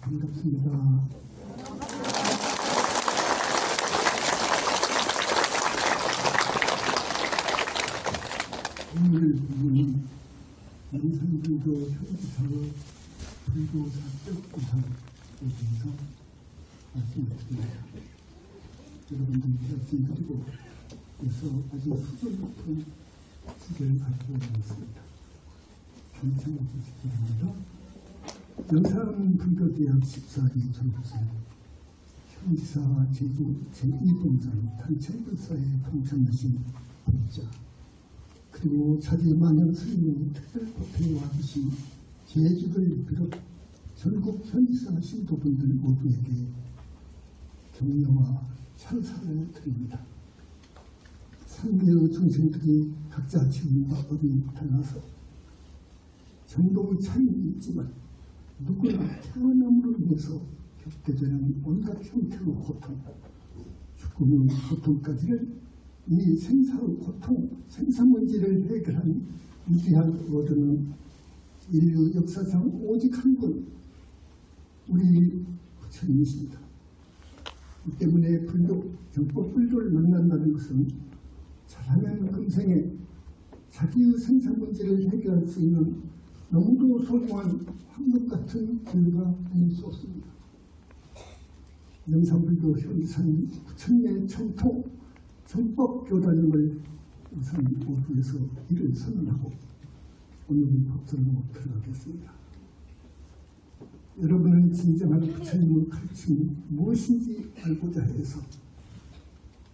반갑습니다. 오늘 부분은 영상불교 현지사의 불교 사적 구상에 대해서 말씀을 드립니다. 여러분들께 말씀드리고 그래서 아주 수준 높은 시계를 가지고 있습니다. 감사하고 싶습니다. 영산불교대학 14기 졸업생 현지사 제주 제2본산 단체불사에 동참하신 법자 그리고 차지만영 스님의 특별법회에 와주신 제주를 비롯 전국 현지사 신도분들 모두에게 격려와 찬사를 드립니다. 상계의 중생들이 각자 책임과 업이 달라서 정도의 차이는 있지만 누구나 태어남으로 인해서 겪게 되는 온갖 형태의 고통, 죽음의 고통까지를 이 생사의 고통, 생사문제를 해결한 위대한 어른은 인류 역사상 오직 한 분, 우리 부처님이십니다. 이 때문에 불교, 정법 불교를 만난다는 것은 잘하면 금생에 자기의 생사문제를 해결할 수 있는 너무도 소중한 황금 같은 기회가 아닐 수 없습니다. 영산불교 현지사는 부처님의 청토, 정법 교단임을 우선 모두에서 이를 선언하고 오늘 법설로 들어가겠습니다. 여러분은 진정한 부처님의 가르침이 무엇인지 알고자 해서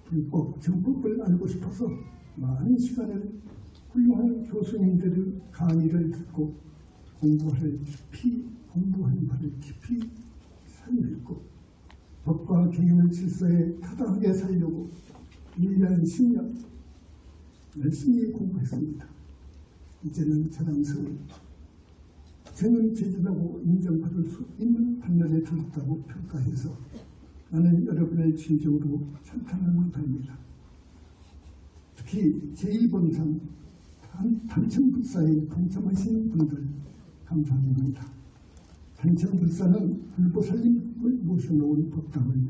불법, 정법을 알고 싶어서 많은 시간을 훌륭한 교수님들의 강의를 듣고 공부하는 바를 깊이 산유했고 법과 경영 질서에 타당하게 살려고 1년, 10년 열심히 공부했습니다. 이제는 자랑스러운 저는 제주라고 인정받을 수 있는 판단에 들었다고 평가해서 나는 여러분의 진정으로 찬탄하는 바입니다. 특히 제2본산 단천불사에 동참하신 분들 감사드립니다. 단천불사는 불보살님을 모셔놓은 법당을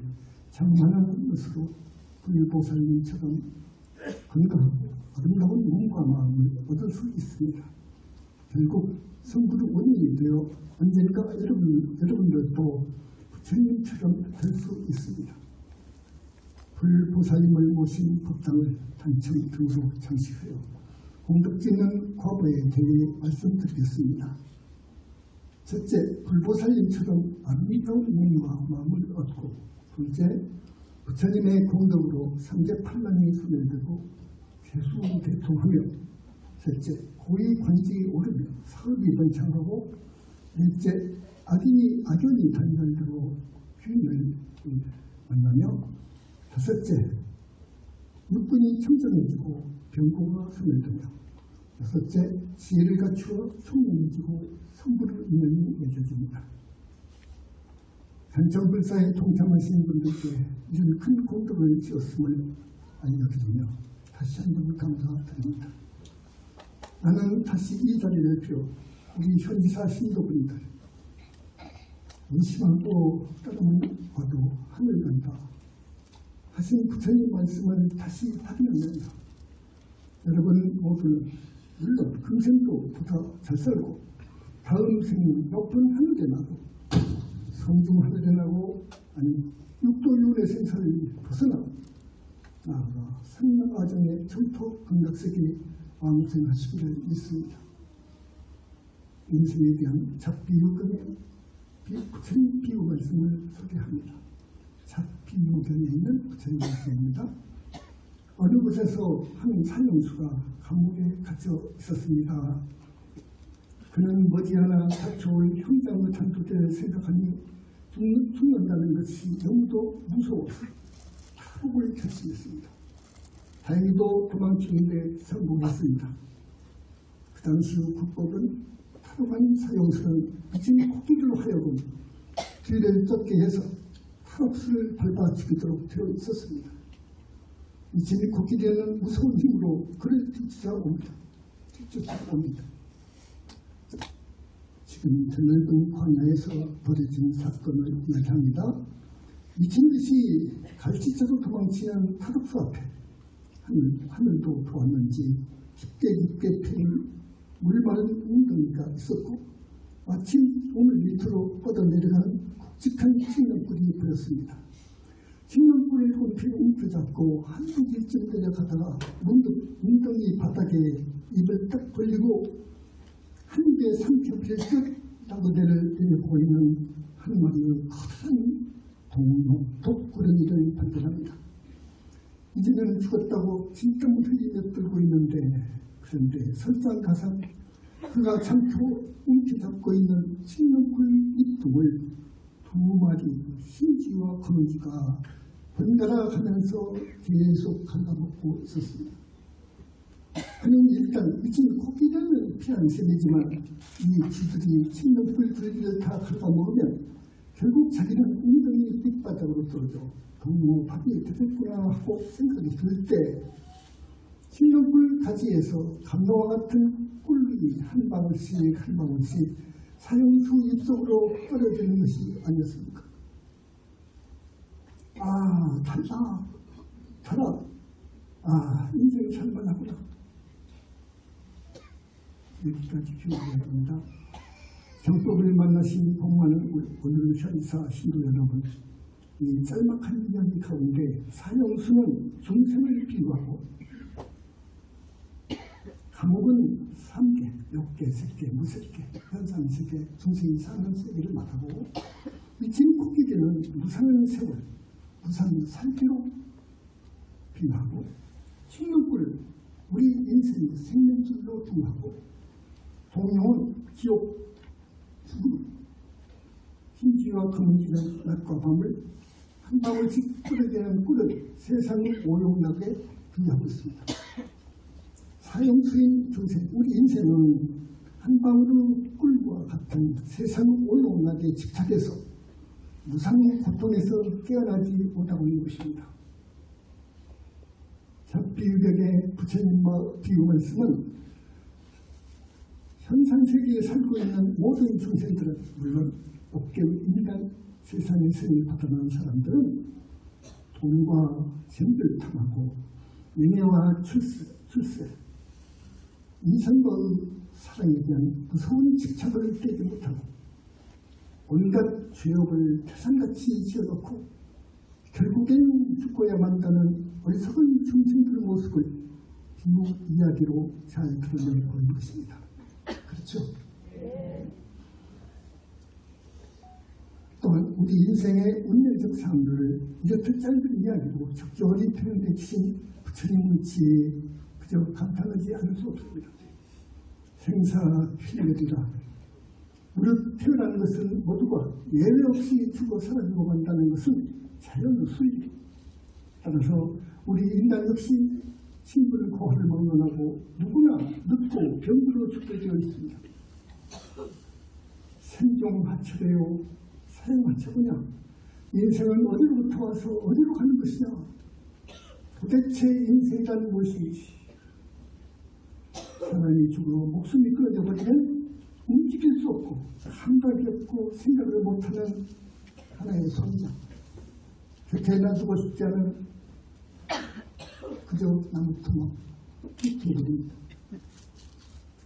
장만하는 것으로 불보살님처럼 건강하고 아름다운 몸과 마음을 얻을 수 있습니다. 결국 성불의 원인이 되어 언젠가 여러분들도 부처님처럼 될 수 있습니다. 불보살님을 모신 법당을 단청 등으로 장식하여 공덕짓는 과거에 대해 말씀드리겠습니다. 첫째, 불보살님처럼 아름다운 몸과 마음을 얻고 둘째, 부처님의 공덕으로 삼재팔랑이 손을 들고 세수대통하며 셋째, 고위관직에 오르며 사업이 번창하고 넷째, 악연이 단절되고 주인을 만나며 다섯째, 육군이 청정해지고 병고가 손을 들며 여섯째, 지혜를 갖추어 총명해지고 성불의 인연이 맺어집니다. 단천불사에 동참하신 분들께 이런 큰 공덕을 지었음을 알려드리며 다시 한번 감사드립니다. 나는 다시 이 자리를 빌어 우리 현지사 신도분들 의심하고 따라와도 하늘 간다 하신 부처님 말씀을 다시 확인하면서 여러분 모두 물론 금생도 보다 잘 살고 다음 생은 높은 하늘에 나고 성중 하늘에 나고 아니 육도윤회 생사를 벗어나 나아가 상남아정의 청토 극락세계에 왕생하시기를 믿습니다. 인생에 대한 잡비유견의 부처님 비유 말씀을 소개합니다. 잡비유견에 있는 부처님 말씀입니다. 어느 곳에서 한 사형수가 감옥에 갇혀 있었습니다. 그는 머지않아 닥쳐올 형장의 단두대를 생각하니 죽는다는 것이 너무도 무서워서 탈옥을 결심했습니다. 다행히도 도망치는데 성공했습니다. 그 당시 국법은 탈옥한 사형수는 미친 코끼리로 하여금 뒤를 쫓게 해서 탈옥수를 밟아 죽이도록 되어 있었습니다. 미친 코끼리는 무서운 힘으로 그를 뒤쫓아옵니다. 넓은 광야에서 벌어진 사건을 이야기합니다. 미친 듯이 갈치처럼 도망치는 타락수 앞에 하늘도 도왔는지 깊게 피는 물마른 웅덩이가 있었고 마침 몸을 밑으로 뻗어내려가는 굵직한 칡령불이 보였습니다. 칡령불을 높이 움켜잡고 한두 길쯤 내려가다가 문득 웅덩이 바닥에 입을 딱 벌리고 한 입에 삼켜버릴 듯 나무대를 내려보고 있는 한 마리의 커다란 독구렁이를 발견합니다. 이제는 죽었다고 진땀을 흘리며 들고 있는데, 그런데 설상가상 그가 참고 움켜잡고 있는 칡령불 입둥을 두 마리 흰쥐와 거미쥐가 번갈아 가면서 계속 갉아먹고 있었습니다. 그는 일단 미친 코끼리는 피한 셈이지만 이 쥐들이 칡령불 줄기를 다 갉아먹으면 결국 자기는 웅덩이 밑바닥으로 떨어져 너무 밥이 되겠구나 하고 생각이 들 때 칡령불 가지에서 감로와 같은 꿀이 한 방울씩 한 방울씩 사형수 입속으로 떨어지는 것이 아니었습니까? 아, 달다, 달아. 아, 인생이 살만하구나. 여기까지 기억해야 됩니다. 정법을 만나신 복만은 오늘 현사 신도 여러분, 이 짤막한 이야기 가운데 사형수는 중생을 비유하고 감옥은 3계, 욕계, 색계, 무색계, 현상세계, 중생이 사는 세계를 말하고 미친 코끼리는 무상한 세월, 무상한 살기로 비유하고 칡령불을 우리 인생의 생명줄로 비유하고 동용은 지옥, 죽음, 흰쥐와 거미쥐는 낮과 밤을 한 방울씩 끓여대는 꿀을 세상을 오용나게 비유하고 있습니다. 사형수인 중생, 우리 인생은 한 방울의 꿀과 같은 세상을 오용나게 집착해서 무상의 고통에서 깨어나지 못하고 있는 것입니다. 잡비유격의 부처님과 비유 말씀은 현상세계에 살고 있는 모든 중생들은 물론 업계의 인간 세상의 생을 받아나는 사람들은 돈과 잼을 탐하고 명예와 출세 인생과의 사랑에 대한 무서운 집착을 깨지 못하고 온갖 죄업을 태산같이 지어놓고 결국엔 죽고야 만다는 어리석은 중생들의 모습을 비유 이야기로 잘 드러내고 있는 것입니다. 그렇죠? 또한 우리 인생의 운명적 삶을 이렇게 짧은 이야기로 적절히 표현해 주신 부처님의 지혜에 그저 감탄하지 않을 수 없습니다. 생사필멸이라 우리 태어나는 것은 모두가 예외 없이 죽어 사라지고 간다는 것은 자연의 순리. 따라서 우리 인간 역시 신분을 고하를 막론하고 누구나 늙고 병들어 죽게 되어 있습니다. 생종하처래요, 사형하처구냐. 인생은 어디로부터 와서 어디로 가는 것이냐. 도대체 인생이란 무엇인지. 사람이 죽어 목숨이 끊어져 버리면 움직일 수 없고 감각이 없고 생각을 못하는 하나의 손자. 곁에 놔두고 싶지 않은 그저 나무토막 되어버립니다.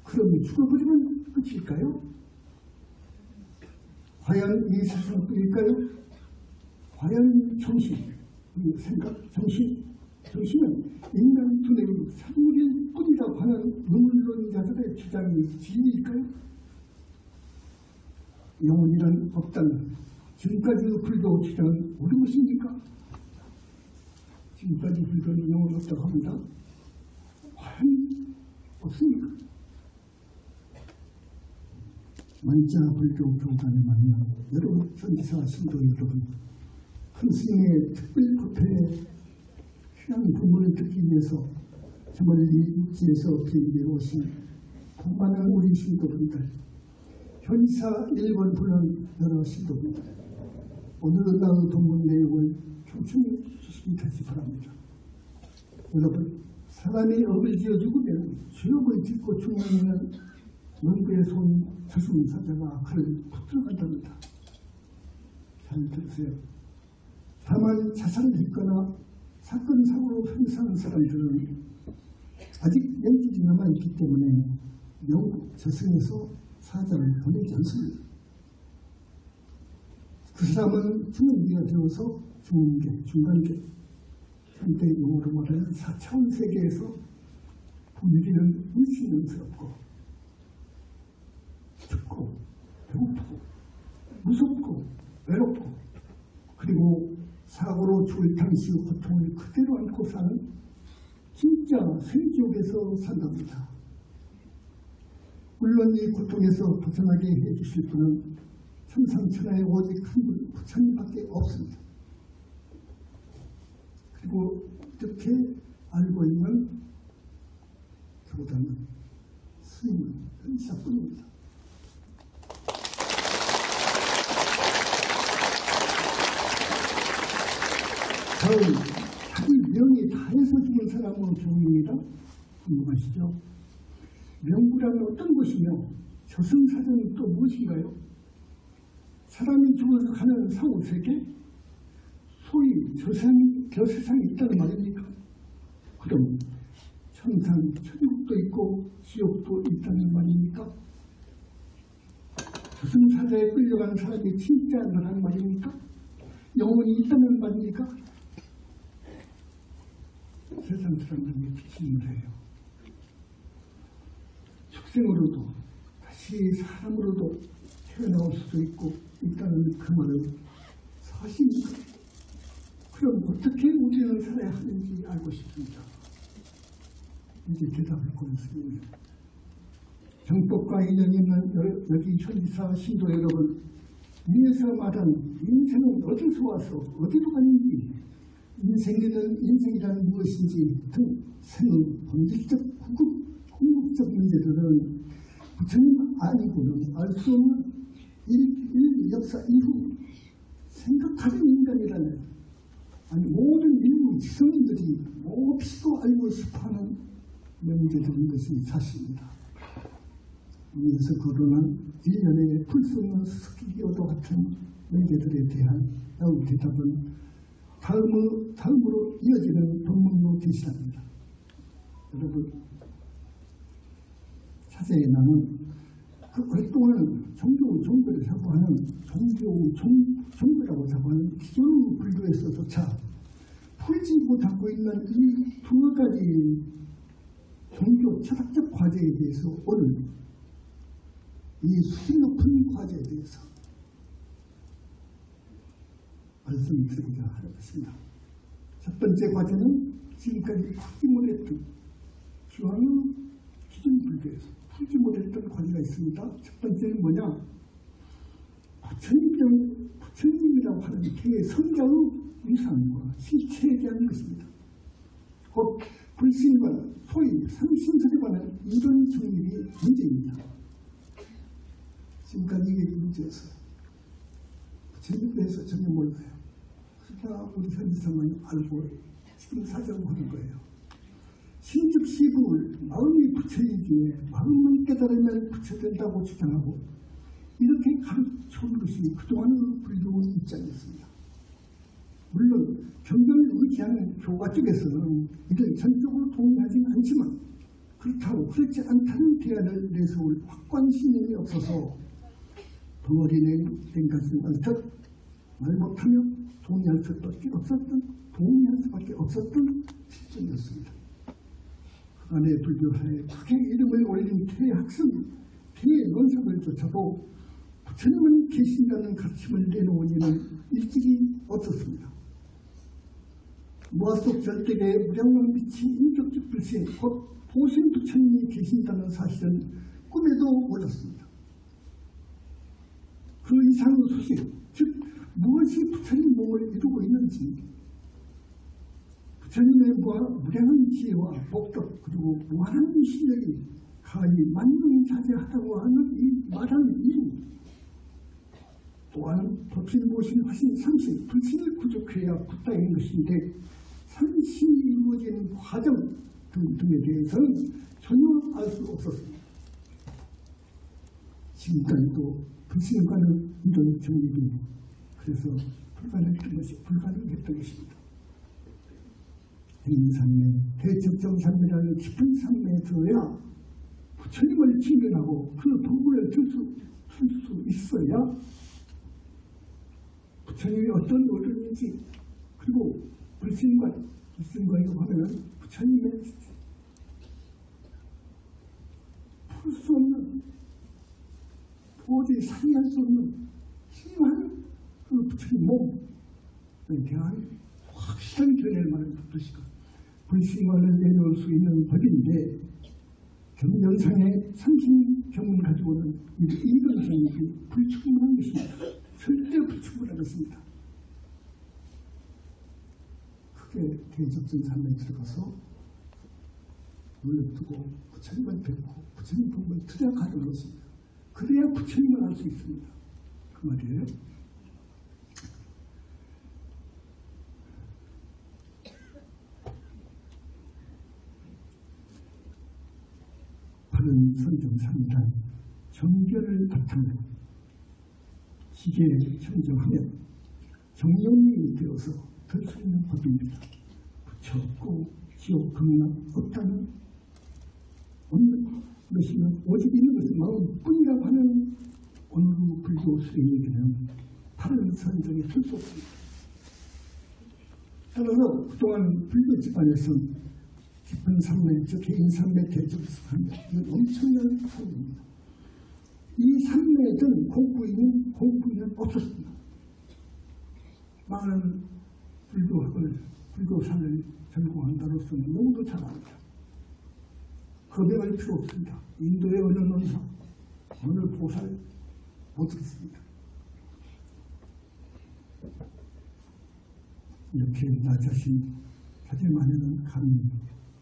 그러면 죽어버리면 끝일까요? 과연 이 세상뿐일까요? 과연 정신, 이 생각, 정신은 인간 두뇌의 산물일 뿐이라고 하는 의문론자들의 주장이 진리일까요? 영혼이란 없다는 지금까지의 불교 주장은 옳은 것입니까? 지금까지 불교는 영혼 없다고 합니다. 과연 없습니까? 만자 불교 교단에 만나 여러분 현지사 신도 여러분 큰 스님의 특별 법회에 귀한 부문을 듣기 위해서 저 멀리 육지에서 비행기로 오신 많은 우리 신도분들 현지사 1번 부른 여러 신도분들 오늘 나의 본문 내용을 경청해 주시기 다시 바랍니다. 여러분 사람이 업을 지어 죽으면 죄업을 짓고 죽는 이는 문구의 손 저승사자가 그를 붙들어간답니다. 잘 들으세요. 다만 자살을 했거나 사건 사고로 행사한 사람들은 아직 명줄이 남아있기 때문에 영국 저승에서 사자를 보내지 않습니다. 그 사람은 중흥계가 되어서 중흥계, 중간계, 현대 용어로 말하는 4차원 세계에서 분위기는 불신연스럽고 춥고 배고프고 무섭고 외롭고 그리고 사고로 죽을 당시의 고통을 그대로 안고 사는 진짜 생지옥에서 산답니다. 물론 이 고통에서 벗어나게 해주실 분은 천상천하에 오직 한 분, 부처님밖에 없습니다. 그리고 이렇게 알고 있는 교단은 스님은 의사뿐입니다. 다음, 자기 명이 다해서 죽은 사람으로 교훈입니다. 궁금하시죠? 명구라는 어떤 것이며 저승사자는 또 무엇인가요? 사람이 죽어서 가는 사후세계? 소위 저 세상이 있다는 말입니까? 그럼 천상, 천국도 있고 지옥도 있다는 말입니까? 저승사자에 끌려간 사람이 진짜 나라는 말입니까? 영혼이 있다는 말입니까? 세상 사람들은 이렇게 질문해요. 축생으로도 다시 사람으로도 태어나올 수도 있고 있다는 그 말은 사실입니까? 그럼 어떻게 우리는 살아야 하는지 알고 싶습니다. 이제 대답을 고맙습니다. 정법과 인연이 있는 여기 현지사 신도 여러분, 위에서 말한 인생은 어디서 와서 어디로 가는지, 인생이란 무엇인지 등 생의 본질적 궁극적 문제들은 부처님 아니고는 알 수 없는 인류 역사 이후 생각하는 인간이라는 모든 인류 지성인들이 몹시도 알고 싶어하는 문제들인 것이 사실입니다. 위에서 거론한 일련의 풀 수 없는 수수께끼와도 같은 문제들에 대한 대답은 다음으로 이어지는 본문으로 제시합니다. 여러분, 차세에 나는 그 활동을 종교를 자부하는 종교라고 자부하는 기존 불교에서조차 풀지 못하고 있는 이 두 가지 종교 철학적 과제에 대해서 오늘 이 수준 높은 과제에 대해서 말씀드리려 하는 것입니다. 첫 번째 과제는 지금까지 풀지 못했던 기왕의 기존 불교에서 풀지 못했던 과제가 있습니다. 첫 번째는 뭐냐? 부처님이라고 하는 대성자의 위상과 실체에 대한 것입니다. 곧 불신과 소위 상신설에 관한 이런 정립이 문제입니다. 지금까지 이게 문제였어요. 부처님에 대해서 전혀 몰라요. 그러니까 우리 현지사만 알고 지금 사정하는 거예요. 신즉시부를 마음이 부처이기에 마음을 깨달으면 부처된다고 주장하고 이렇게 가르쳐온 것이 그동안의 불교의 입장이었습니다. 물론 경전을 의지하는 교가 쪽에서는 이를 전적으로 동의하지는 않지만 그렇다고 그렇지 않다는 대안을 내세울 확고한 신념이 없어서 덩어리낸 것은 않듯 말 못하며 동의할 수밖에 없었던 시점이었습니다. 그간의 불교사에 크게 이름을 올린 대학습, 대논석을 쫓아도 부처님은 계신다는 가르침을 내놓은 이는 일찍이 없었습니다. 무아 속 절대계의 무량한 빛이 인격적 불신, 곧 보신 부처님이 계신다는 사실은 꿈에도 몰랐습니다. 그 이상의 소식, 즉 무엇이 부처님 몸을 이루고 있는지, 부처님의 무량한 지혜와 복덕 그리고 무한한 실력이 가히 만능자재하다고 하는 이 말하는 이유, 또한 법신보신 화신 삼신 불신을 구족해야 굿다인 것인데 삼신이 이루어지는 과정 등에 대해서는 전혀 알 수 없었습니다. 지금까지도 불신과는 이런 정립이 그래서 불가능했던 것입니다. 대인산매, 대적정산매라는 깊은 산매에 들어야 부처님을 직면하고 그 도구를 들 수 있어야 부처님이 어떤 어른인지 그리고 불신과라고 하면 부처님의 풀 수 없는 도저히 상의할 수 없는 심한 그 부처님 몸에 대한 확실한 견해를 말하는 것이고 불신과를 내려올 수 있는 법인데 경전상의 삼신경을 가지고는 이런 정립이 불충분한 것입니다. 절대 불충분한 것입니다. 크게 대적정산에 들어가서 물러두고 부처님을 뵙고 부처님 법을 투자하는 것입니다. 그래야 부처님을 알 수 있습니다. 그 말이에요. 바른 선정삼단 정견을 바탕으로 지혜를 청정하면 정령이 되어서 될 수 있는 법입니다. 부처 없고 지옥 극락 없다는 없는 것이면 오직 있는 것은 마음뿐이라고 하는 오늘 불교 수행에게는 바른 선정이 될 수 없습니다. 따라서 그동안 불교 집안에서는 깊은 산매, 즉 개인 산매, 대적 산매, 이건 엄청난 산매입니다. 이 산매든 공부인은 없었습니다. 많은 불교산을 전공한다로서는 너무도 잘 압니다. 겁명할 필요 없습니다. 인도의 어느 논사, 어느 보살 못 듣습니다. 이렇게 나 자신 자제만에는 감히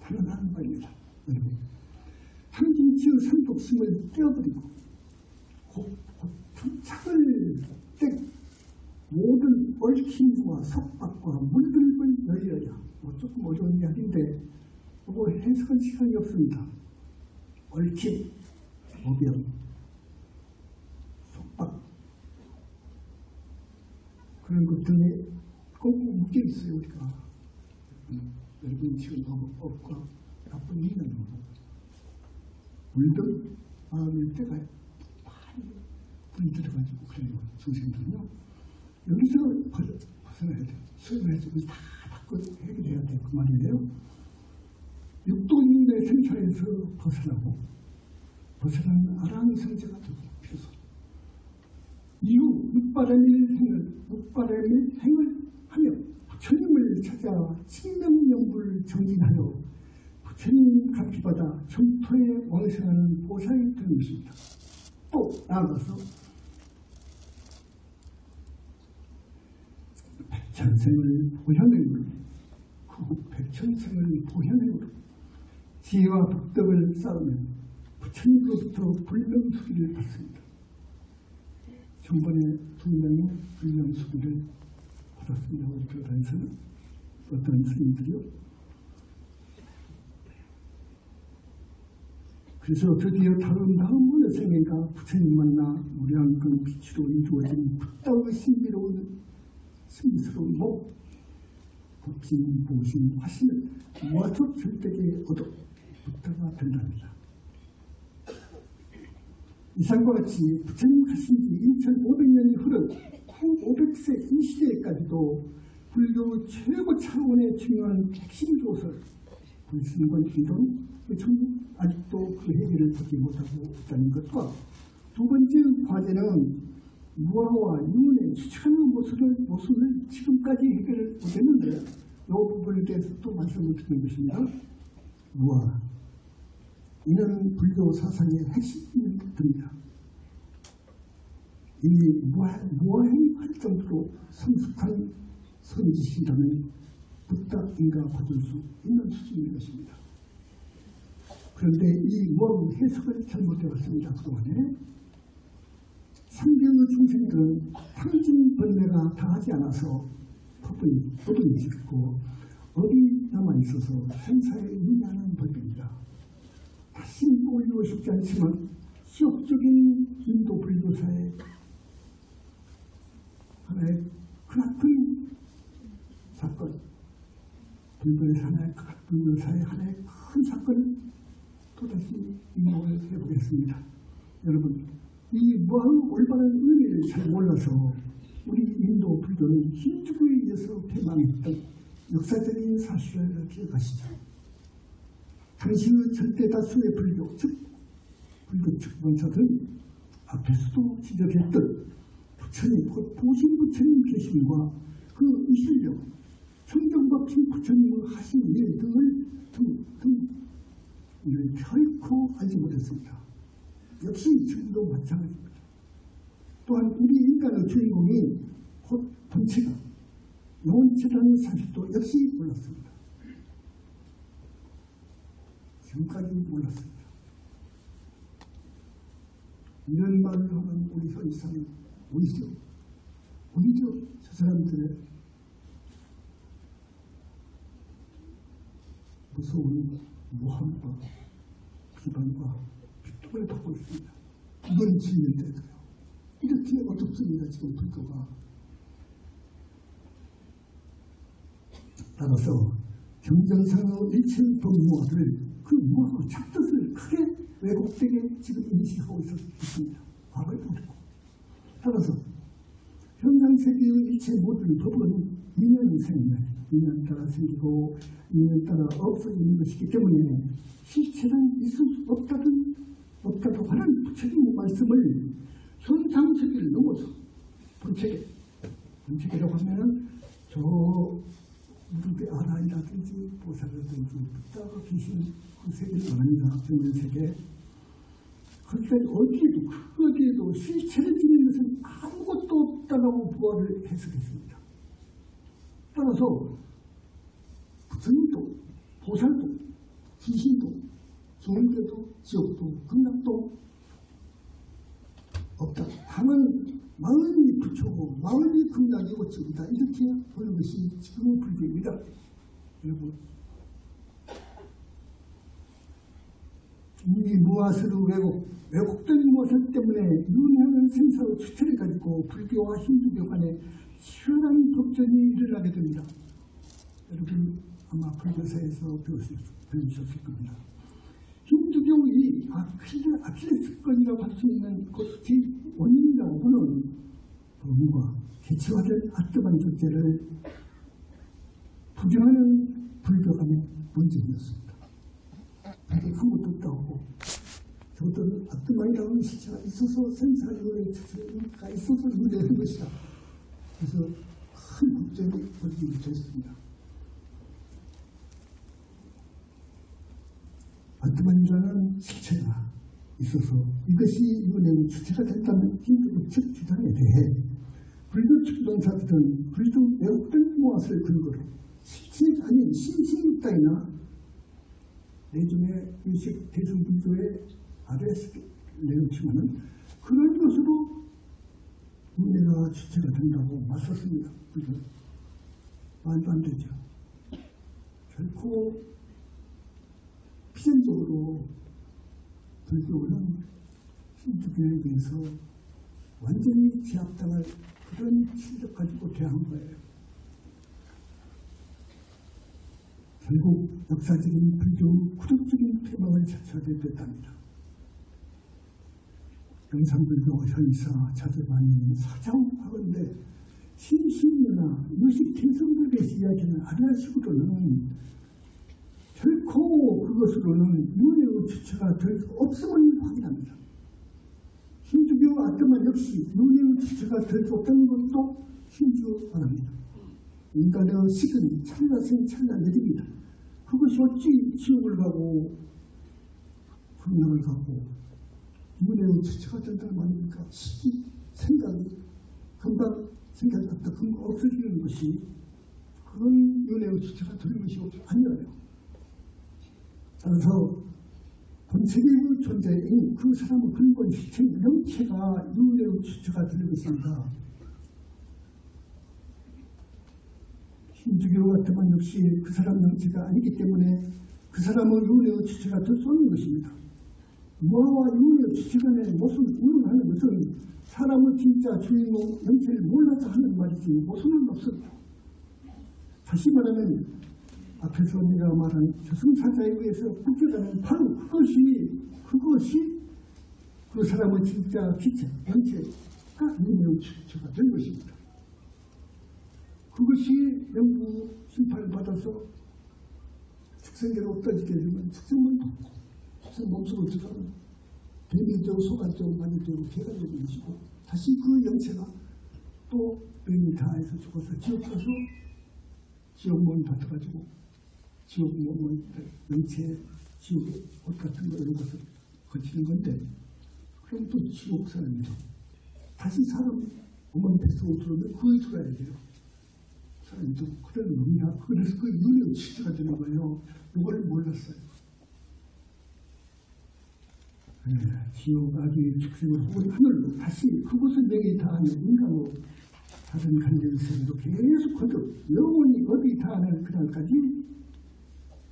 탄원하는 바입니다. 여러분, 항진치의 삼독심을 떼어버리고 착을 떼 모든 얽힘과 속박과 물들을 열려야 조금 어려운 이야기인데 그거 해석할 시간이 없습니다. 얽힘, 오변, 속박 그런 것들이 꼭 묶여 있어요. 우리가 여러분 지금 업과 나쁜 인연으로 물든 마음일 때가 많이 불이 들어가지고 그래요. 선생님들은요. 여기서 벗어나야 돼요. 수행해서 다 바꿔 해결해야 돼요. 그 말이에요. 육도인의 생사에서 벗어나고 벗어난 아라한 성자가 되고 그래서 이후 육바라밀 행을 하며 부처님을 찾아 칭명명불 정진하여 부처님 가피받아 정토에 왕생하는 보살이 되는 것입니다. 또 나아가서 백천생을 보현행으로 그 후 백천생을 보현행으로 지혜와 복덕을 쌓으면 부처님으로부터 불명수기를 받습니다. 전번에 2명의 불명수기를 받았습니다. 우리 교단에서는 어떤 스님들이요. 그래서 드디어 다음 여생인가 부처님 만나 무량근 빛으로 이루어진 붓다의 신비스러운 목, 법신, 보신, 화신을 모아서 절대에 얻어 붓다가 된답니다. 이상과 같이 부처님 가신 지 2500년이 흐른 500세 이 시대에까지도 불교 최고 차원의 중요한 핵심 조설, 불신권 이론, 아직도 그 해결을 보지 못하고 있다는 것과 두 번째 과제는 무아와 유문의 수치하는 모습을 지금까지 해결을 못했는데 이 부분에 대해서 또 말씀을 드리는 것입니다. 무아, 이는 불교 사상의 핵심입니다. 이 무아행할 정도로 성숙한 선지식이라면 붓다인가 받을 수 있는 수준인 것입니다. 그런데 이 무아 해석을 잘못해왔습니다. 그동안에 삼비의 중생들은 탐진 번뇌가 다하지 않아서 법을 짓고 업이 남아있어서 생사에 인하는 법입니다. 다시 올리고 싶지 않지만 지역적인 인도 불교사의 하나의 크나큰 사건, 불교사의 하나의 큰 사건을 또다시 인용을 해보겠습니다. 여러분, 이 올바른 의미를 잘 몰라서 우리 인도 불교는 힌두교에 의해서 폐망했던 역사적인 사실을 기억하시죠. 당시의 절대 다수의 불교, 즉 불교 측권사들은 앞에서도 지적했던 부처님, 곧 보신 부처님 계심과 그 이실력, 청정법신 부처님을 하신 일 등을 결코 알지 못했습니다. 역시 지금도 마찬가지입니다. 또한 우리 인간의 주인공이 곧 본체가 영혼체라는 사실도 역시 몰랐습니다. 지금까지 몰랐습니다. 이런 말을 하는 우리 현상은 오히려 저 사람들의 무서운 모함과 비방과 비통을 받고 있습니다. 이건 진리인데도요. 이렇게 어둡습니다. 지금 불교가. 따라서 경전상의 일체 법무화를 그 무화의 작뜻을 크게 왜곡되게 지금 인식하고 있습니다. 과거에도 그렇고. 따라서 현상세계의 일체 모든 법은 인연 따라 생기고 인연 따라 없어지는 것이기 때문에 실체는 있을 수 없다고 하는 부처님의 말씀을 현상세계를 넘어서 본체계라고 하면은 저 무릎의 아라이라든지 보살이라든지 부다가 계신 그 세계를 말합니다. 현상세계. 거기까지 어디에도 실체를 지닌 것은 아무것도 없다고 부활을 해석했습니다. 따라서 부처님도 보살도 귀신도 종교도 지옥도 극락도 없다. 다만 마음이 부처고 마음이 극락이 어찌입니다. 이렇게 보는 것이 지금의 불교입니다. 여러분, 이 무아스루 왜곡된 무엇을 때문에 윤회하는 생사의 주체를 가지고 불교와 힌두교 간에 치열한 법전이 일어나게 됩니다. 여러분 아마 불교사에서 배우셨을 겁니다. 힌두교의 아킬레스건이라고 할 수 있는 것이 원인이라고 보는 범과 개체화된 아트만 존재를 부정하는 불교 간의 논쟁이었습니다. 그게 아무것도 없다고 저것들은 아트만이라는 실체가 있어서 생사가 있어서 유래한 것이다. 그래서 큰 국제로 벌이게 됐습니다. 아트만이라는 실체가 있어서 이것이 이번에 주체가 됐다는 힌두교 측 주장에 대해 불교 측론사들은 불교 왜곡된 무엇을 근거로 실체가 아닌 신신입당이나 내중에 일식 대승불교의 아래에서 내놓지만은 그런 것으로 문제가 주체가 된다고 맞섰습니다. 그죠? 말도 안 되죠. 결코 필연적으로 불교는 힌두교에 대해서 완전히 제압당할 그런 실력 가지고 대한 거예요. 결국 역사적인 불교 구조적인 폐망을 자초하게 됐답니다. 영상불교 현사 자제반이 사자하건대 신신유나 유식 태성불교에서 이야기하는 아리아식으로는 결코 그것으로는 윤회의 주체가 될 수 없음을 확인합니다. 힌두교 아트만 역시 윤회의 주체가 될 수 없다는 것도 신주합니다. 인간의 식은 찰나생 찰나내립니다. 그것이 어찌 지옥을 가고 분명을 가고 윤회의 주체가 된다는 말입니까? 식이 생각이 금방 생각이 없다. 금방 없어지는 것이 그건 윤회의 주체가 되는 것이 아니에요. 따라서 본체계의 존재인 그 사람의 근본 실체 명체가 윤회의 주체가 되는 것입니다. 힌두교 같으면 역시 그 사람 명체가 아니기 때문에 그 사람의 윤회의 주체가 될 수 없는 것입니다. 무아와 유의 주체간의 모순 운운하는 것은 사람의 진짜 주인공 영체를 몰라서 하는 말이지 모순은 없습니다. 다시 말하면 앞에서 내가 말한 저승사자에 의해서 묶여가는 바로 그것이 그 사람의 진짜 기체, 영체가 유의 주체가 된 것입니다. 그것이 영구 심판을 받아서 축생계로 떠지게 되면 축생은 축생 몸속으로 들어가면 뱀이죠, 소가죠, 마귀죠, 개가 되는 것이고 다시 그 영체가 또 베니타에서 죽어서 지옥 가서 지옥문 받아가지고 지옥문 영체 지옥의 옷 같은 거 이런 것을 거치는 건데 그럼 또 지옥 사람이죠. 다시 사람 어머니 뱃속으로 들어오면 그에 들어야 돼요. 사람도 그런 의미가 그래서 그 윤의 취지가 되는 거예요. 이걸 몰랐어요. 지옥 아기 축생을 혹은 하늘로 다시 그곳은 내게 다하는 인간으로 다른 관계에서도 계속 거듭 영원히 어디 다하는 그날까지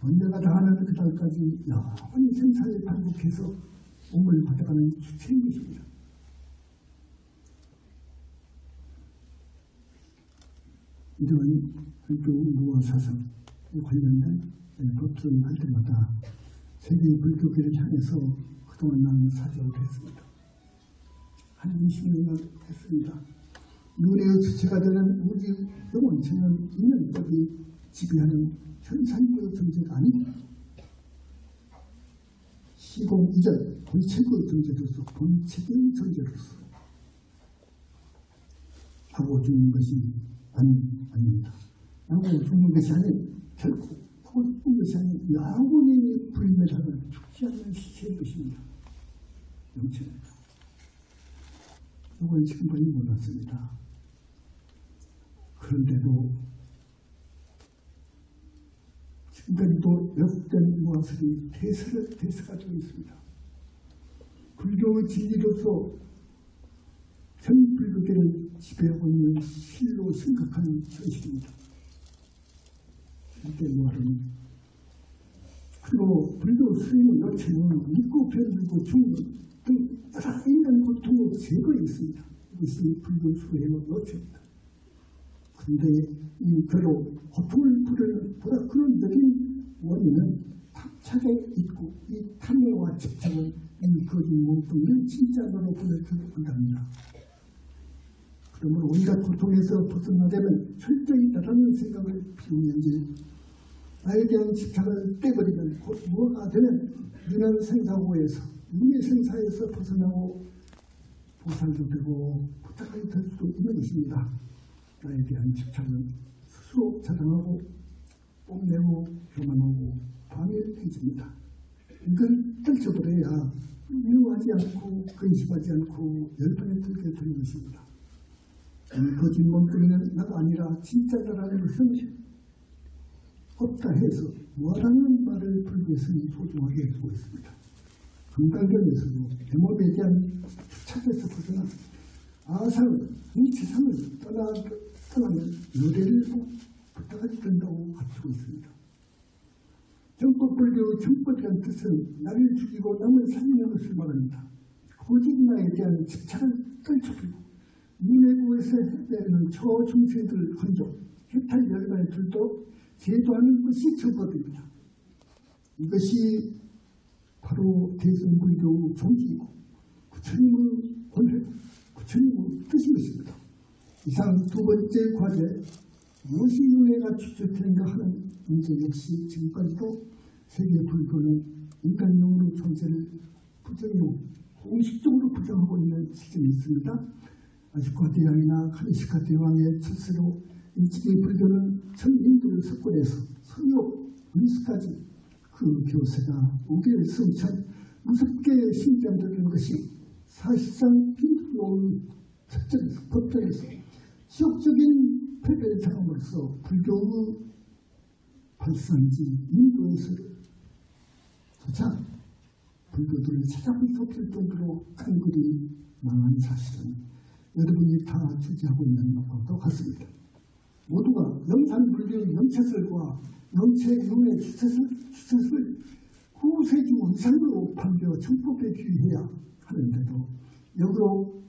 언제가 다하는 그날까지 영원히 생사에 반복해서 몸을 받아가는 주체인 것입니다. 이런 불교 무아 사상에 관련된 법설을 할 때마다 세계 불교계를 향해서 그동안 나는 사죄를 했습니다. 한 20년을 했습니다. 윤회의 주체가 되는 우리 영원체는 인연법이 지배하는 현상의 존재가 아닌 시공 이전 본체의 존재로서 본체의 존재로서 하고 죽는 것이 아닙니다. 하고 죽는 것이 아닌 결코 하고 죽는 것이 아닌 영원히 불멸하는 죽지 않는 시체의 것입니다. 영체는 이걸 지금까지 몰랐습니다. 그런데도 지금까지도 역된 무아설이 대세가 되고 있습니다. 불교의 진리로서 전 불교계를 지배하고 있는 실로 심각한 현실입니다. 이때 무아는 그리고 불교 스님의 여체는 믿고 배우고 죽는 등 여러 인간 고통의 제거에 있습니다. 이것이 불교 수행의 여체입니다. 그런데 이 괴로 고통을 부르는 보다 근원적인 원인은 탐착에 있고 이 탐욕과 집착은 이 거짓 몸뚱이를 진짜 너로 보내준답니다. 그러므로 온갖 고통에서 벗어나려면 철저히 나라는 생각을 비우는지 나에 대한 집착을 떼버리면 곧 무엇가 되면 유난 생사고에서 윤의 생사에서 벗어나고 보살도 되고 부탁하게 될 수도 있는 것입니다. 나에 대한 집착은 스스로 자당하고 뽐내고 교만하고 방해해집니다. 이걸 떨쳐버려야 미워하지 않고 근심하지 않고 열반에 들게 되는 것입니다. 이 거짓 몸뚱이는 나가 아니라 진짜 나라는 것은 없다 해서 뭐라는 말을 불교에서는 소중하게 하고 있습니다. 건강견에서도 내 몸에 대한 집착에서 벗어나 아상, 인치상을 떠나면 노래를 부탁하게 된다고 가르치고 있습니다. 정법불교의 정법이라는 뜻은 나를 죽이고 남을 살리는 것을 말합니다. 거짓나에 대한 집착을 떨쳐버리고 윤회구에서 해배하는 저중생들을 건져 해탈 열반에 들도 제도하는 것이 정법입니다. 이것이 바로 대승불교의 종기이고 부처님의 권회, 부처님의 뜻인 것입니다. 이상 두 번째 과제, 무엇이 윤회가 추적되는가 하는 문제 역시 지금까지도 세계 불교는 인간용으로 존재를 부정하고 공식적으로 부정하고 있는 시점이 있습니다. 아시카 대왕이나 카니시카 대왕의 출세로 일찍이 불교는 전 인도를 석권해서 서유, 그리스까지 그 교세가 우계를 승천 무섭게 신장되는 것이 사실상 빈도의 첩절에서 법전에서 지역적인 패배를 당함으로써 불교의 발상지 인도에서 조차 불교들을 찾아볼 수 없을 정도로 깡그리 망한 사실은 여러분이 다 주지하고 있는 것과 같습니다. 모두가 영산불교의 영체설과 영체윤의 주체설 수세기 이상으로 판벼 정법에 귀해야 하는데도 역으로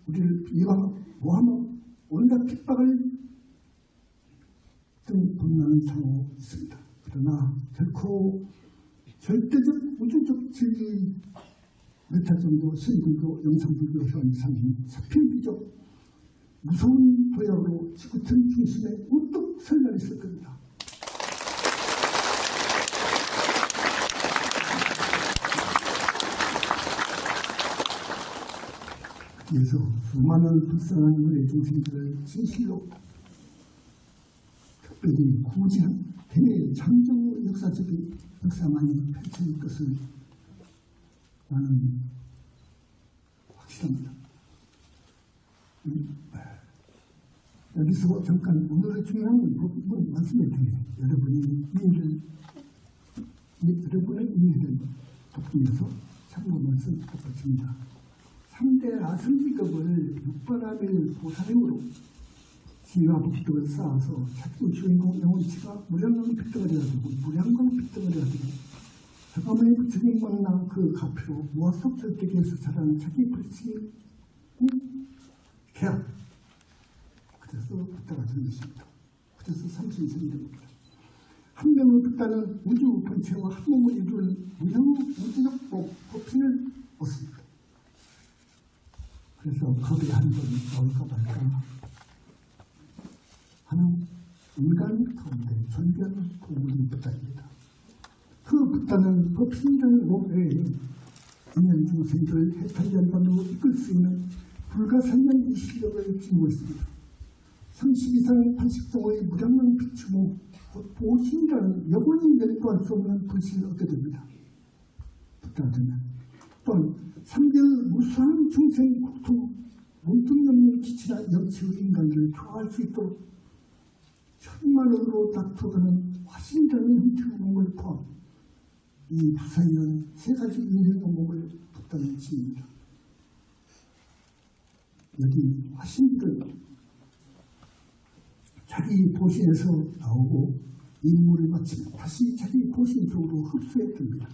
우리를 비방, 모함하고 온갖 핍박을 등 분명한 상호 있습니다. 그러나 결코 절대적 우주적 진리 몇할 정도 신불교, 영상불교 현상이 사필비적 무서운 도약으로 지구촌 중심에 우뚝 설날 있을 겁니다. 그래서 수많은 불쌍한 우리 중생들을 진실로 특별히 구제한 대장정 역사적인 역사만이 펼쳐질 것을 나는 확실합니다. 여기서 잠깐 오늘의 중요한 부분 말씀을 드려요. 여러분의 이해를 돕기위해서 참고 말씀 드렸습니다. 3대 아승기급을 6번함일 보살행으로 지와 복덕을 쌓아서 자기 주인공 영혼치가 무량강 빗덩어리가 되고 무량강 빗덩어리가 되고 잠깐만에 부처님 만난 그 가피로 무아속 절대계에서 자라는 자기 불신이 계약. 그래서 부다가 된 것입니다. 그래서 삼신성이 됩니다. 한 명의 부다는 우주 본체와 한 몸을 이루는 우주적 법신을 얻습니다. 그래서 겁이 한 번 나올까 말까 하는 인간 가운데 존재하는 보물이 부다입니다. 그 부다는 법신이라는 몸에 인연 중생들을 해탈연반으로 이끌 수 있는 불가산난 이 실력을 지니고 있습니다. 30 이상 80동의 무량한 비추모 보신이라는 영원히 멸도할 수 없는 불신을 얻게 됩니다. 부다는 또한 3개의 무수한 중생 국토 몸뚱이 없는 기치나 영치의 인간들을 교화할 수 있도록 천만으로 다투어가는 화신이라는 형태의 몸을 포함 이 부사에는 세 가지 인생의 몸을 부다는 지입니다. 여기 화신들은 자기 보신에서 나오고 임무를 마치면 다시 자기 보신 쪽으로 흡수해 듭니다.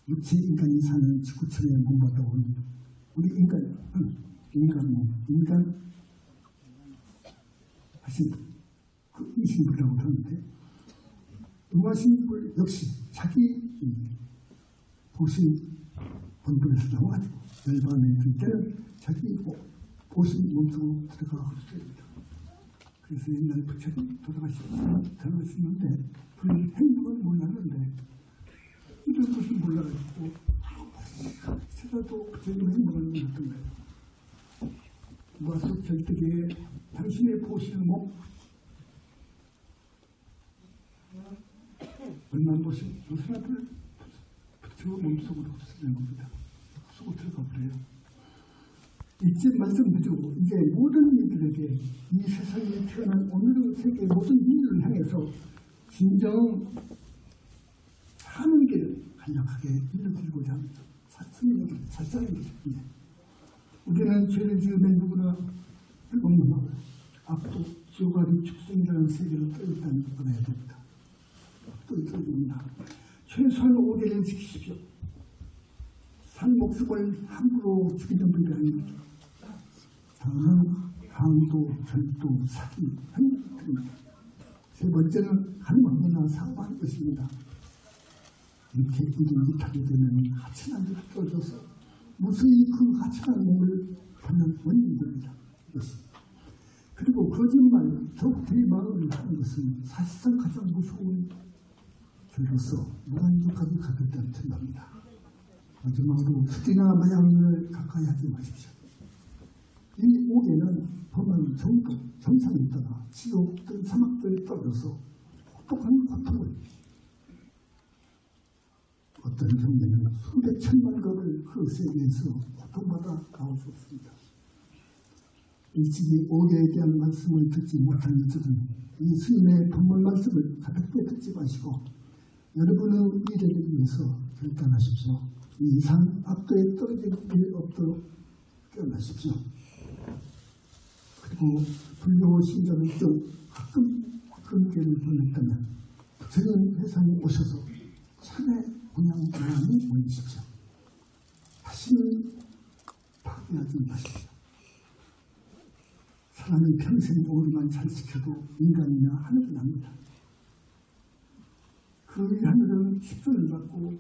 육체 인간이 사는 지구촌에 몸받아 온 우리 인간 하신 그 이신불이라고 하는데 음화신불 역시 자기 보신 본분에서 나와가지고 열반에 들 때는 자기 보신 몸속으로 들어가 흡수합니다. 그래서 옛날 부처님 돌아가시는데 그 행복을 몰랐는데 이런 것을 몰라가지고 찾아도 부처님의 행복을 몰랐던 거예요. 무아속 절대계에 당신의 보시는 몸 얼마나 보시면 그 사람을 부처 몸속으로 흡수하는 겁니다. 흡수고 들어가 버려요. 이제 말씀드리고 이제 모든 이들에게 이 세상에 태어난 오늘의 세계 모든 인류를 향해서 진정 사는 길을 간략하게 일러드리고자 합니다. 살짝인 것입니다. 우리는 죄를 지으면 누구나 불법문하고 앞도 지옥아리 축생이라는 세계를 떠있다는 걸 알아야 됩니다. 떠있어야 됩니다. 최소한 5개를 지키십시오. 산 목숨을 함부로 죽이는 분이 아닙니다. 다음은 강도, 절도, 사기, 행동입니다. 세 번째는 한번이나 사고하는 것입니다. 이렇게 일이 못하게 되면 하찮은 데로 떨어져서 무수히 그 하찮은 몸을 받는 원인입니다. 그리고 거짓말, 더욱 대마음을 하는 것은 사실상 가장 무서운 죄로서 무한도까지 가볍다는 생각입니다. 마지막으로 술이나 마약을 가까이 하지 마십시오. 이 옥에는 범한 정상에 있다가 지옥들, 사막들에 떨어져서 혹독한 고통을 어떤 경우에는 수백 천만 겁을 그 세계에서 고통받아 나올 수 없습니다. 일찍이 옥에 대한 말씀을 듣지 못한 이들은 이 스님의 법문 말씀을 가볍게 듣지 마시고 여러분의 미래를 위해서 결단하십시오. 이 이상 악도에 떨어질 일 없도록 깨어나십시오. 그리고 불교 신자들 중 가끔 금괴를 보냈다면 부처님 회상에 오셔서 참회 공양 마음이 모이십시오. 다시는 파괴하지 마십시오. 사람은 평생 오리만 잘 지켜도 인간이나 하늘은 납니다. 그 하늘은 십선을 받고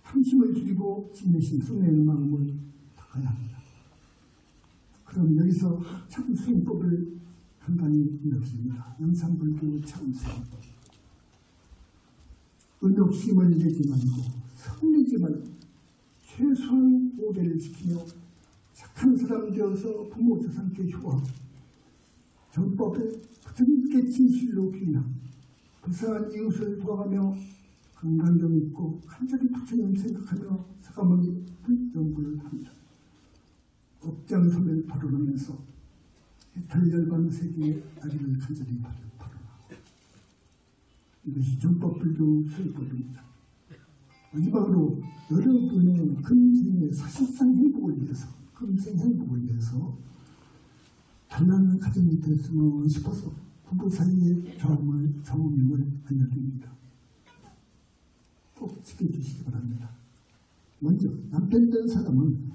탐심을 줄이고 진내심 쏟내는 마음을 닦아야 합니다. 그럼 여기서 참수행법을 간단히 이렇습니다. 영상불교 참수행법. 은욕심을 내지 말고 성내지 말고 최소한 오배를 지키며 착한 사람 되어서 부모 조상께 효하고 정법에 부처님께 진실로 귀의하고 불쌍한 이웃을 도와가며 건강경 있고 간절히 부처님 생각하며 사과머니 불정부를 합니다. 업장선을 발언하면서 해탈열반 세계의 아리를 간절히 발언하고 이것이 정법불교 수행법입니다. 마지막으로 여러분의 금생의 사실상 행복을 위해서 금생 행복을 위해서 단란한 가정이 됐으면 싶어서 부부 사이의 좌우명을 알려드립니다. 꼭 지켜주시기 바랍니다. 먼저 남편 된 사람은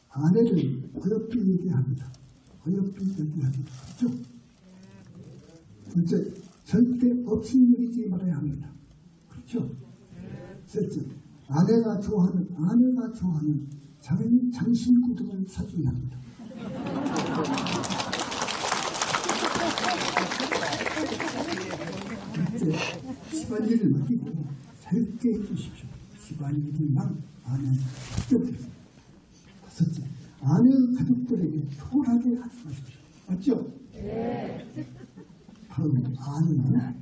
아내를 어여삐 얘기합니다. 어여삐 얘기합니다. 그렇죠? 둘째, 절대 업신여기지 말아야 합니다. 그렇죠? 셋째, 아내가 좋아하는 장신구등을 사줘야 합니다. 첫째, 집안일을 맡기고 살게 해주십시오. 집안일만 아내가 직접. 다섯째, 아내 가족들에게 소홀하게 하지 마십시오. 맞죠? 네. 바로 아내는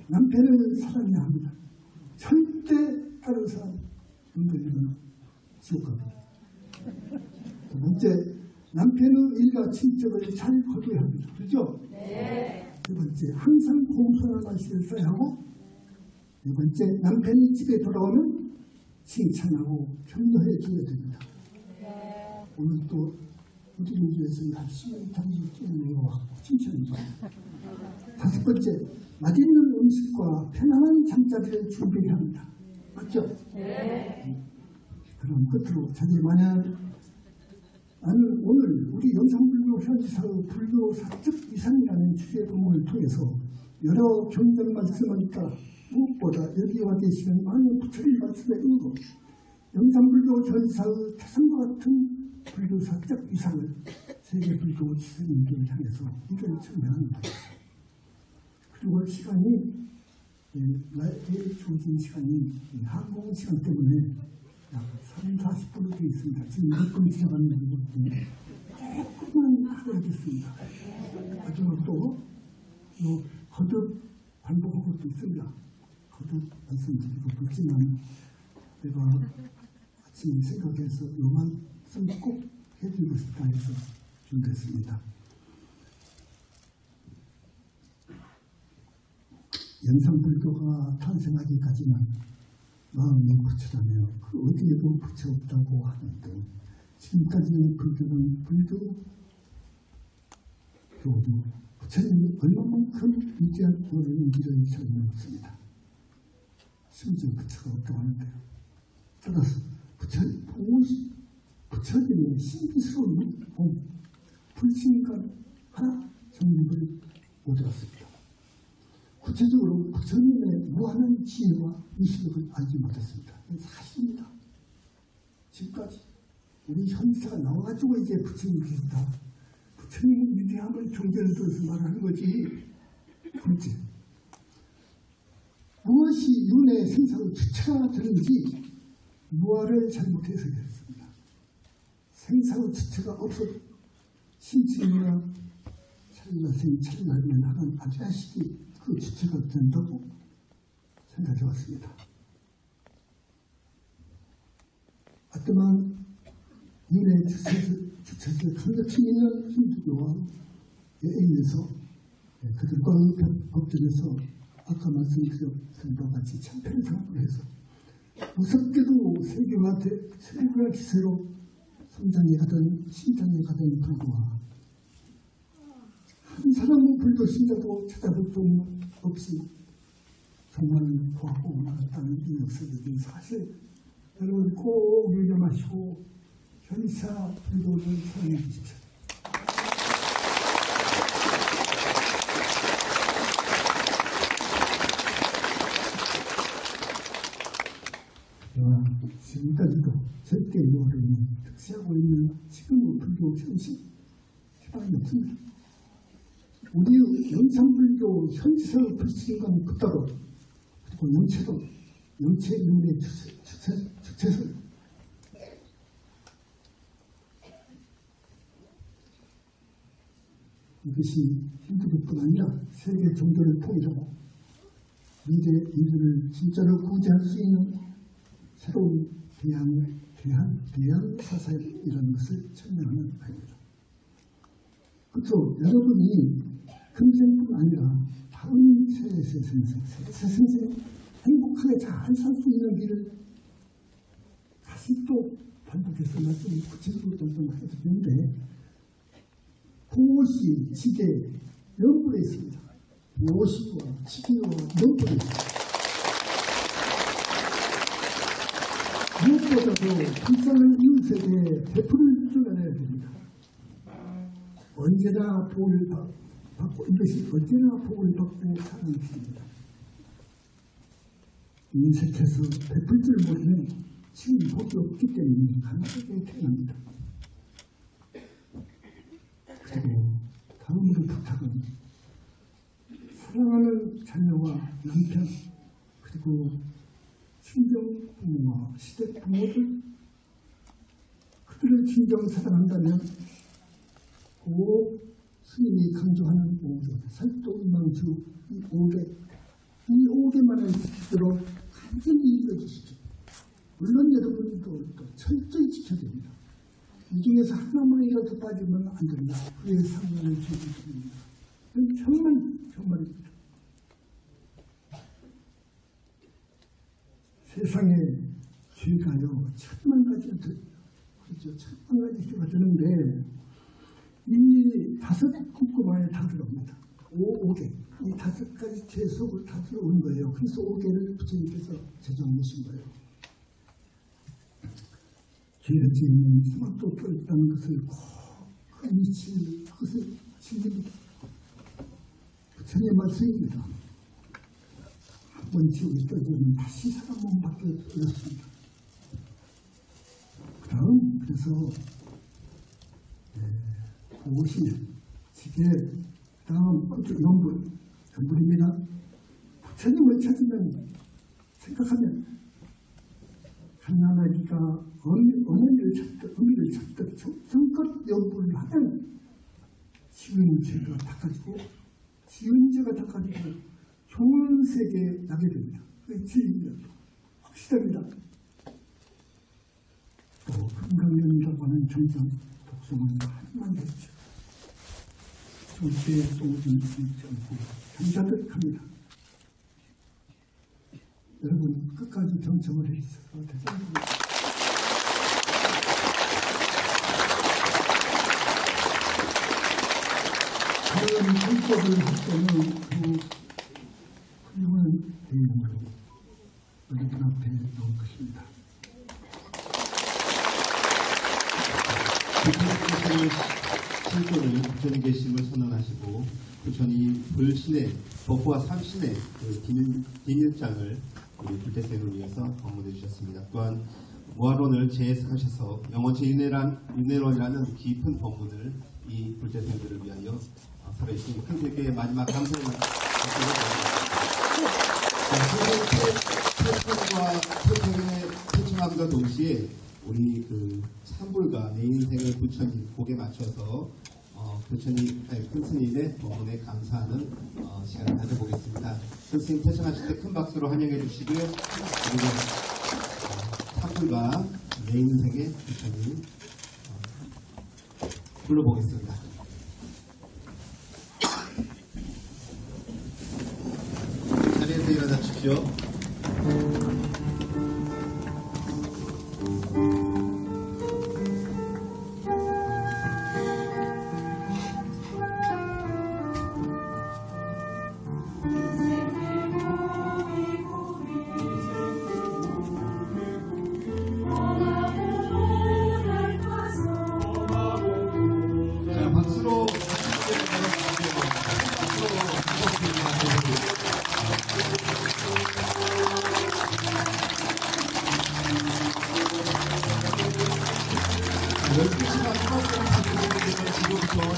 남편을 사랑해야 합니다. 절대 다른 사람 건드리면 지옥 갑니다. 두 번째, 남편의 일가 친척을 잘 거둬야 합니다. 그렇죠? 네. 세 번째, 항상 공손한 말씀을 써야 하고, 네 번째, 남편이 집에 돌아오면 칭찬하고 격려해 줘야 됩니다. 네. 오늘 또 우리를 위해서 열심히 당신을 쫓아내고 칭찬합니다. 다섯 번째, 맛있는 음식과 편안한 잠자리를 준비해야 합니다. 맞죠? 네. 그럼 끝으로 자기 만약 나는 오늘 우리 영상불교 현지사의 불교 사적 위상이라는 주제 부문을 통해서 여러 경전 말씀을 있다. 무엇보다 여기 와 계시는 많은 부처님 말씀의 의도, 영상불교 현지사의 태산과 같은 불교 사적 위상을 세계 불교 지성인들을 향해서 이를 증명합니다. 그리고 시간이 나에게 주어진 시간이 항공 시간 때문에 약 3, 40분으로 되어 있습니다. 지금 6분 지나가는 거기 때문에 조금만 하셔야겠습니다. 마지막 또 거듭 반복하고 또 있습니다. 거듭 말씀드리고 그렇지만 내가 아침에 생각해서 요만 꼭 해드리고 싶다 해서 준비했습니다. 영상불교가 탄생하기까지는 마음이 부처라며 그 어디에도 부처 없다고 하는데 지금까지 불교는 불교도 부처님이 얼마만큼 위대한 은혜인지를 설명했습니다. 심지어 부처가 없다고 하는데요. 따라서 부처님의 신비스러운 불신간 하나 정립을 못했습니다. 구체적으로 부처님의 무한한 지혜와 위력을 알지 못했습니다. 사실입니다. 지금까지 우리 현지사가 나와가지고 이제 부처님 계시다. 부처님의 위대함을 경전을 들어서 말하는 거지. 둘째, 무엇이 윤회 생사의 주체가 되는지 무아를 잘못해서 그랬습니다. 생사의 주체가 없어 신칭이나 찰나생 찰나면 하는 아자식이 그 주체가 된다고 생각해 왔습니다. 하지만 윤회 주체를 강력히 있는 힌두교와 예에서 그들과의 법전에서 아까 말씀드린 바와 같이 참패를 상으로 해서 무섭게도 세계화 기세로 성장해 가던 신장해 가던 불교와 한 사람의 불교 신자도 찾아볼 수 없이 정말 고하고 나갔다는 이 역사적인 사실, 여러분 꼭 유념하시고 현사 불교를 사랑해 주십시오. 지금까지도 절대 요하를 특시하고 있는 지금의 불교 현실 희망이 없습니다. 우리 영산불교 현지설 불신감 그따로 그리고 영체도 영체인의 주체설 이것이 힌두교뿐 아니라 세계 종교를 통일하고 미래 인류를 진짜로 구제할 수 있는 새로운 대한 사상이라는 것을 설명하는 바입니다. 그렇죠. 여러분이 금생뿐 아니라 다음 새 생생 행복하게 잘 살 수 있는 길을 다시 또 반복해서 말씀을 구체적으로 해드리는데 무엇이 지계 명분에 있습니다. 무엇이와 지계와 명분에 있습니다. 무엇보다도 불쌍한 이웃에게 베풀을 줄여내야 됩니다. 언제나 복을 받고 이것이 언제나 복을 받고 사는 길입니다. 인생에서 베풀 줄 모르면 지금 복이 없기 때문에 가난하게 태어납니다. 그리고 다음으로 부탁은 사랑하는 자녀와 남편 그리고 친정 부모와 시댁 부모들 그들을 진정 사랑한다면 꼭 스님이 강조하는 5개 살도 이망주 이 5개만을 지키도록 간절히 읽어주시죠. 물론 여러분도 또 철저히 지켜야 됩니다. 이 중에서 하나만이라도 빠지면 안 된다. 그의 상관을 주십니다. 정말입니다. 세상에 죄가요 1000만 가지가 그렇죠. 1000만 가지 죄가 되는데 이 5 꼼꼼하게 다 들어옵니다. 5개 이 5가지 죄 속을 다 들어온 거예요. 그래서 5개를 부처님께서 제정하신 거예요. 죄를 지으면 수박도 껴있다는 것을 그 이치를 그것을 챙깁니다. 부처님의 말씀입니다. 한 번 지옥에 떨어지면 다시 사람 몸 밖에 어렵습니다. 그 다음 그래서 무엇이 지게 다음 연불입니다. 부처님을 찾으면 생각하면 가난하기가 어머니를 찾듯 정껏 연불을 하면 지은 죄가 닦아지고 지은 죄가 닦아지고 좋은 세계에 나게 됩니다. 그게 지입니다. 확실합니다. 또 금강연이라고 하는 정상 독성은 한만 했죠. 절대 쏘지 않고 경자듯 합니다. 여러분 끝까지 경청을 해주셔서 대단합니다. 그런 불법을 할 때는 그 훌륭한 내용으로 여러분 앞에 놓은 것입니다. 실존을 부처님 계심을 선언하시고 부처님 불신의 법과 삼신의 그 비밀장을 우리 불태생을 위해서 방문해 주셨습니다. 또한 무아론을 재해석하셔서 영원체 윤회론이라는 깊은 법문을 이 불태생들을 위하여 살아주신 큰 교회의 마지막 감사의 말씀을 태청함과 동시에 우리 그 찬불과 내 인생의 부처님 곡에 맞춰서 큰 스님의 법문에 감사하는 시간을 가져보겠습니다. 큰 스님 태청하실 때 큰 박수로 환영해 주시고요. 그리고 찬불과 내 인생의 부처님 불러보겠습니다. 자리에서 일어나 주십시오. 마지막 곡을 지금부터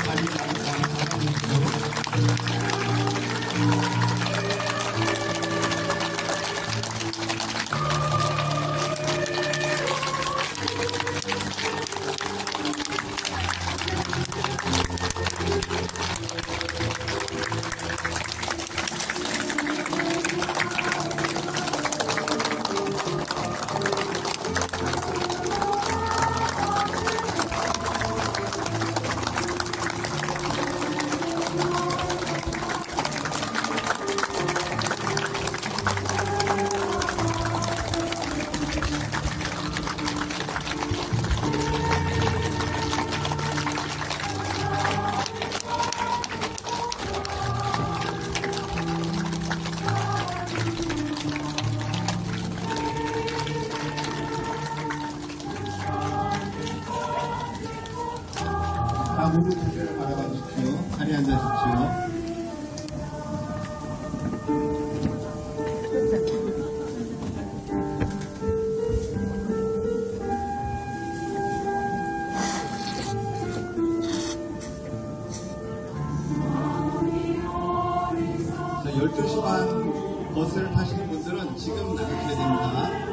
모두 자세를 바라봐 주십시오. 자리에 앉으십시오. 자, 12시 반 버스를 타시는 분들은 지금 나가셔야 됩니다.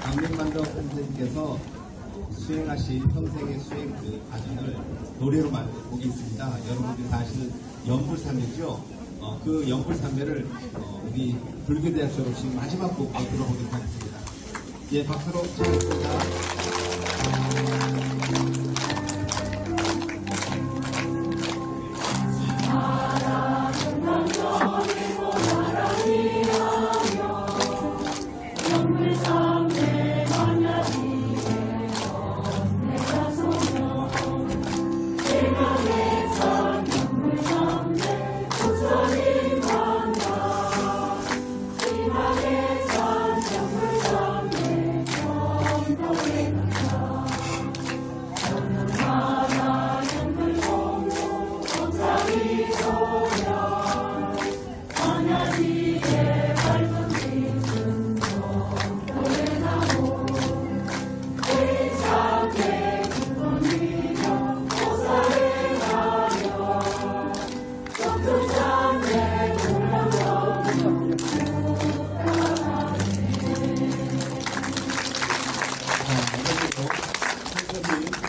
강민만덕 선생님께서 수행하신 평생의 수행 그 과정을 노래로 만든 곡이 있습니다. 여러분들이 다 아시는 연불삼매죠. 그 연불삼매를 우리 불교대학교로 지금 마지막 곡으로 들어보도록 하겠습니다. 예, 박수로 청하겠습니다.